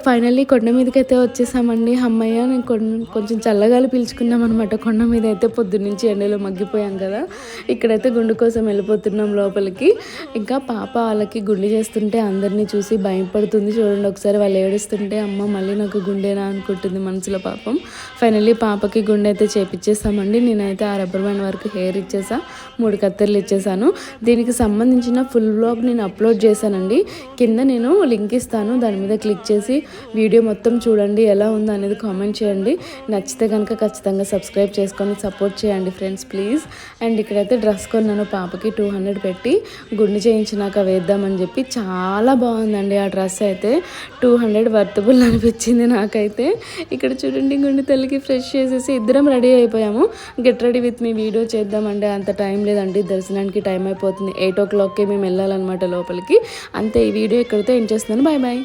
Finally కొండ మీదకైతే వచ్చేసామండి. అమ్మయ్య నేను కొంచెం చల్లగాలి పీల్చుకున్నాం అనమాట. కొండ మీద అయితే పొద్దున్నుంచి ఎండలో మగ్గిపోయాం కదా. ఇక్కడైతే గుండు కోసం వెళ్ళిపోతున్నాం లోపలికి. ఇంకా పాప వాళ్ళకి గుండు చేస్తుంటే అందరినీ చూసి భయపడుతుంది. చూడండి ఒకసారి వాళ్ళు ఏడుస్తుంటే అమ్మ మళ్ళీ నాకు గుండేనా అనుకుంటుంది మనసులో పాపం. ఫైనల్లీ పాపకి గుండె అయితే చేపించేసామండి. నేనైతే ఆ రబ్బర్ బ్యాండ్ వరకు హెయిర్ ఇచ్చేసా, 3 కత్తెరలు ఇచ్చేసాను. దీనికి సంబంధించిన ఫుల్ వ్లాగ్ నేను అప్లోడ్ చేశానండి. కింద నేను లింక్ ఇస్తాను, దాని మీద క్లిక్ చేసి వీడియో మొత్తం చూడండి. ఎలా ఉందో అనేది కామెంట్ చేయండి. నచ్చితే కనుక ఖచ్చితంగా సబ్స్క్రైబ్ చేసుకొని సపోర్ట్ చేయండి ఫ్రెండ్స్ ప్లీజ్. అండ్ ఇక్కడైతే డ్రెస్ కొన్నాను పాపకి 200 పెట్టి, గుండు చేయించినాక వేద్దామని చెప్పి. చాలా బాగుందండి ఆ డ్రెస్ అయితే. 200 వర్తబుల్ అనిపించింది నాకైతే. ఇక్కడ చూడండి గుండు తల్లికి ఫ్రెష్ చేసేసి ఇద్దరం రెడీ అయిపోయాము. Get ready with me video చేద్దామంటే అంత టైం లేదండి, దర్శనానికి టైం అయిపోతుంది. 8 o'clockకే మేము వెళ్ళాలన్నమాట లోపలికి. అంతే, ఈ వీడియో ఇక్కడితో ఎండ్ చేస్తున్నాను. Bye bye.